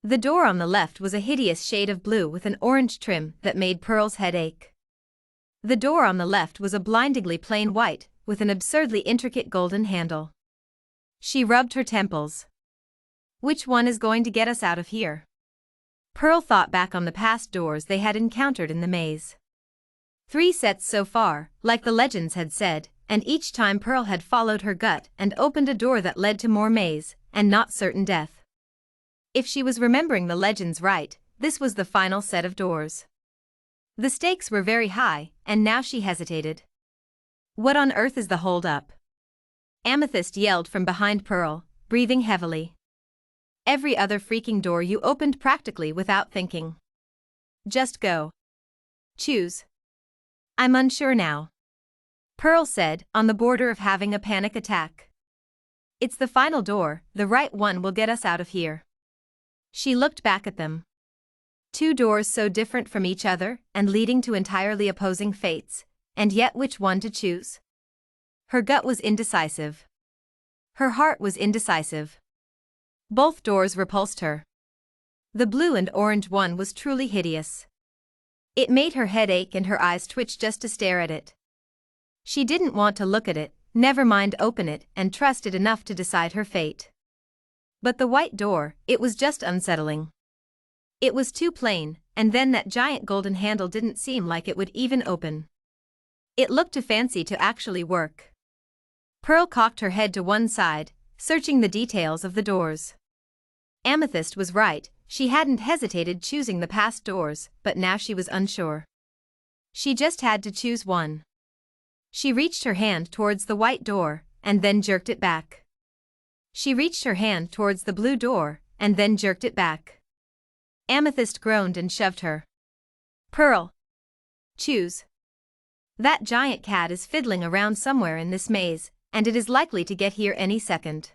The door on the left was a hideous shade of blue with an orange trim that made Pearl's head ache. The door on the left was a blindingly plain white, with an absurdly intricate golden handle. She rubbed her temples. Which one is going to get us out of here? Pearl thought back on the past doors they had encountered in the maze. 3 sets so far, like the legends had said, and each time Pearl had followed her gut and opened a door that led to more maze, and not certain death. If she was remembering the legends right, this was the final set of doors. The stakes were very high, and now she hesitated. What on earth is the hold-up? Amethyst yelled from behind Pearl, breathing heavily. Every other freaking door you opened practically without thinking. Just go. Choose. I'm unsure now. Pearl said, on the border of having a panic attack. It's the final door, the right one will get us out of here. She looked back at them. 2 doors so different from each other and leading to entirely opposing fates, and yet which one to choose? Her gut was indecisive. Her heart was indecisive. Both doors repulsed her. The blue and orange one was truly hideous. It made her head ache and her eyes twitch just to stare at it. She didn't want to look at it, never mind open it and trust it enough to decide her fate. But the white door, it was just unsettling. It was too plain, and then that giant golden handle didn't seem like it would even open. It looked too fancy to actually work. Pearl cocked her head to one side, searching the details of the doors. Amethyst was right, she hadn't hesitated choosing the past doors, but now she was unsure. She just had to choose one. She reached her hand towards the white door, and then jerked it back. She reached her hand towards the blue door, and then jerked it back. Amethyst groaned and shoved her. Pearl. Choose. That giant cat is fiddling around somewhere in this maze, and it is likely to get here any second.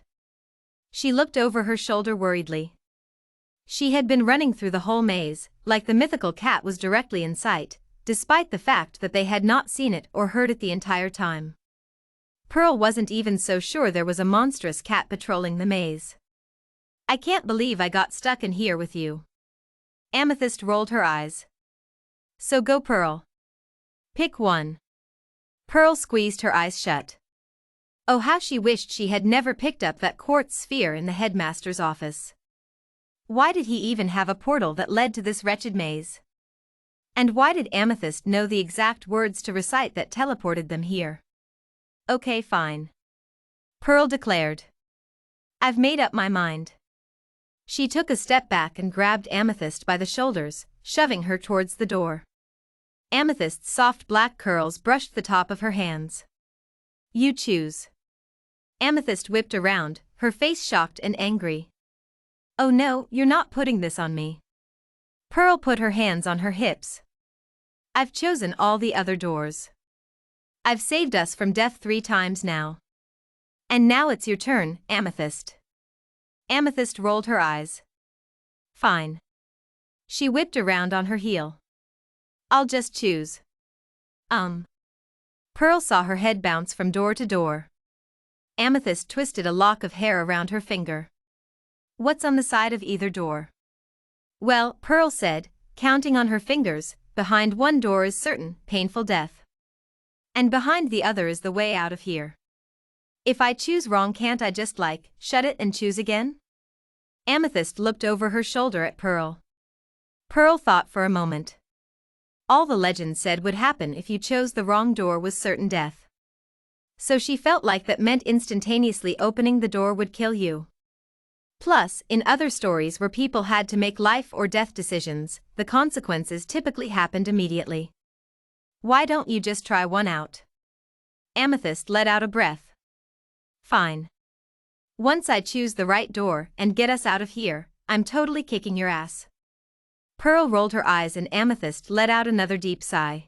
She looked over her shoulder worriedly. She had been running through the whole maze, like the mythical cat was directly in sight, despite the fact that they had not seen it or heard it the entire time. Pearl wasn't even so sure there was a monstrous cat patrolling the maze. I can't believe I got stuck in here with you. Amethyst rolled her eyes. So go, Pearl. Pick one. Pearl squeezed her eyes shut. Oh, how she wished she had never picked up that quartz sphere in the headmaster's office. Why did he even have a portal that led to this wretched maze? And why did Amethyst know the exact words to recite that teleported them here? Okay, fine. Pearl declared. I've made up my mind. She took a step back and grabbed Amethyst by the shoulders, shoving her towards the door. Amethyst's soft black curls brushed the top of her hands. You choose. Amethyst whipped around, her face shocked and angry. Oh no, you're not putting this on me. Pearl put her hands on her hips. I've chosen all the other doors. I've saved us from death 3 times now. And now it's your turn, Amethyst. Amethyst rolled her eyes. Fine. She whipped around on her heel. I'll just choose. Pearl saw her head bounce from door to door. Amethyst twisted a lock of hair around her finger. What's on the side of either door? Well, Pearl said, counting on her fingers, behind one door is certain, painful death. And behind the other is the way out of here. If I choose wrong, can't I just shut it and choose again? Amethyst looked over her shoulder at Pearl. Pearl thought for a moment. All the legends said would happen if you chose the wrong door was certain death. So she felt like that meant instantaneously opening the door would kill you. Plus, in other stories where people had to make life or death decisions, the consequences typically happened immediately. Why don't you just try one out? Amethyst let out a breath. Fine. Once I choose the right door and get us out of here, I'm totally kicking your ass. Pearl rolled her eyes and Amethyst let out another deep sigh.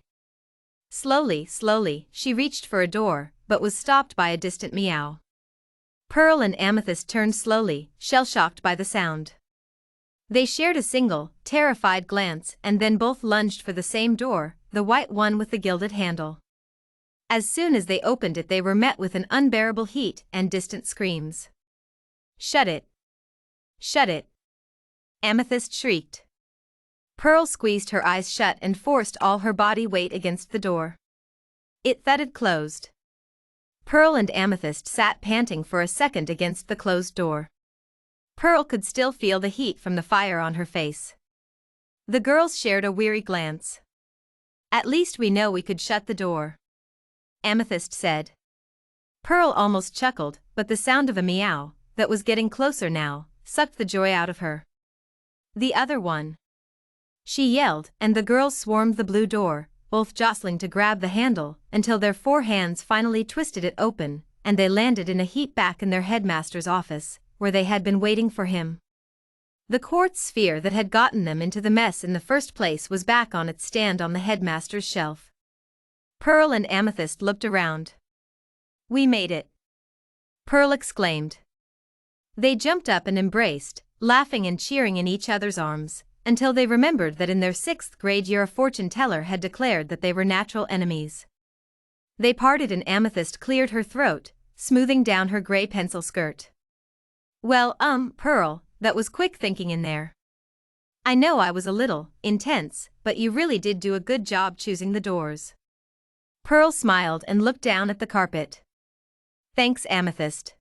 Slowly, she reached for a door, but was stopped by a distant meow. Pearl and Amethyst turned slowly, shell-shocked by the sound. They shared a single, terrified glance and then both lunged for the same door, the white one with the gilded handle. As soon as they opened it, they were met with an unbearable heat and distant screams. Shut it! Shut it! Amethyst shrieked. Pearl squeezed her eyes shut and forced all her body weight against the door. It thudded closed. Pearl and Amethyst sat panting for a second against the closed door. Pearl could still feel the heat from the fire on her face. The girls shared a weary glance. "At least we know we could shut the door," Amethyst said. Pearl almost chuckled, but the sound of a meow, that was getting closer now, sucked the joy out of her. "The other one," she yelled, and the girls swarmed the blue door, both jostling to grab the handle, until their 4 hands finally twisted it open, and they landed in a heap back in their headmaster's office, where they had been waiting for him. The quartz sphere that had gotten them into the mess in the first place was back on its stand on the headmaster's shelf. Pearl and Amethyst looked around. "We made it!" Pearl exclaimed. They jumped up and embraced, laughing and cheering in each other's arms, until they remembered that in their 6th grade year a fortune teller had declared that they were natural enemies. They parted and Amethyst cleared her throat, smoothing down her gray pencil skirt. "Well, Pearl, that was quick thinking in there. I know I was a little intense, but you really did do a good job choosing the doors." Pearl smiled and looked down at the carpet. "Thanks, Amethyst."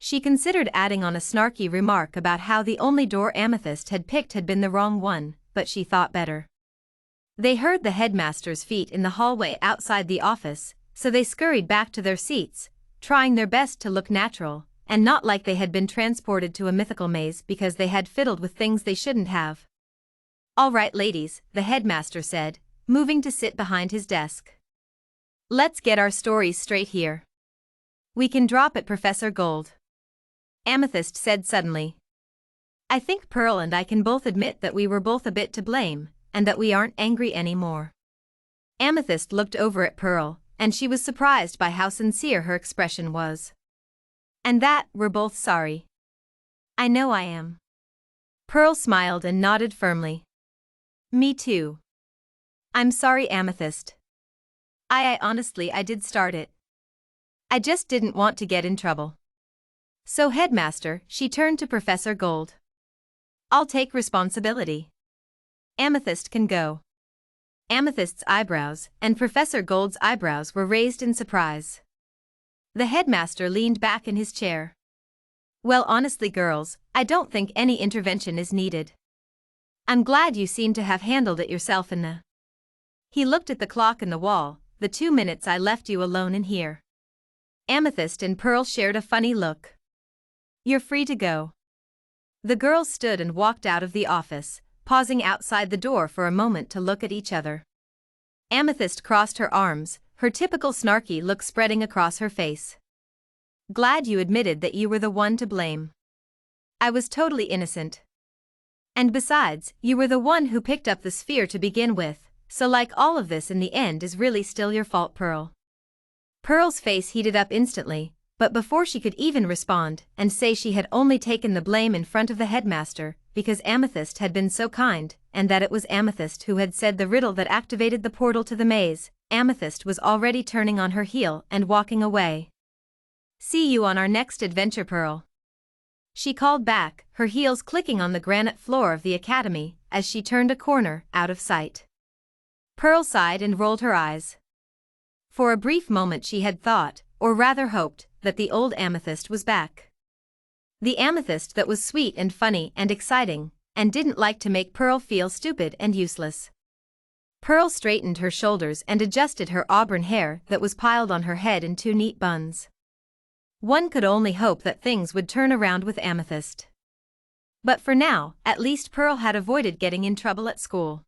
She considered adding on a snarky remark about how the only door Amethyst had picked had been the wrong one, but she thought better. They heard the headmaster's feet in the hallway outside the office, so they scurried back to their seats, trying their best to look natural, and not like they had been transported to a mythical maze because they had fiddled with things they shouldn't have. "All right, ladies," the headmaster said, moving to sit behind his desk. "Let's get our stories straight here. We can drop it, Professor Gold," Amethyst said suddenly. "I think Pearl and I can both admit that we were both a bit to blame, and that we aren't angry anymore." Amethyst looked over at Pearl, and she was surprised by how sincere her expression was. "And that we're both sorry." "I know I am." Pearl smiled and nodded firmly. "Me too." "I'm sorry, Amethyst. I honestly did start it. I just didn't want to get in trouble." "So headmaster," she turned to Professor Gold. "I'll take responsibility. Amethyst can go." Amethyst's eyebrows and Professor Gold's eyebrows were raised in surprise. The headmaster leaned back in his chair. "Well, honestly, girls, I don't think any intervention is needed. I'm glad you seem to have handled it yourself in the..." He looked at the clock in the wall, "the 2 minutes I left you alone in here." Amethyst and Pearl shared a funny look. "You're free to go." The girls stood and walked out of the office, pausing outside the door for a moment to look at each other. Amethyst crossed her arms, her typical snarky look spreading across her face. "Glad you admitted that you were the one to blame. I was totally innocent. And besides, you were the one who picked up the sphere to begin with, so like all of this in the end is really still your fault, Pearl." Pearl's face heated up instantly, but before she could even respond and say she had only taken the blame in front of the headmaster because Amethyst had been so kind, and that it was Amethyst who had said the riddle that activated the portal to the maze, Amethyst was already turning on her heel and walking away. "See you on our next adventure, Pearl," she called back, her heels clicking on the granite floor of the academy as she turned a corner out of sight. Pearl sighed and rolled her eyes. For a brief moment she had thought, or rather hoped, that the old Amethyst was back. The Amethyst that was sweet and funny and exciting, and didn't like to make Pearl feel stupid and useless. Pearl straightened her shoulders and adjusted her auburn hair that was piled on her head in 2 neat buns. One could only hope that things would turn around with Amethyst. But for now, at least Pearl had avoided getting in trouble at school.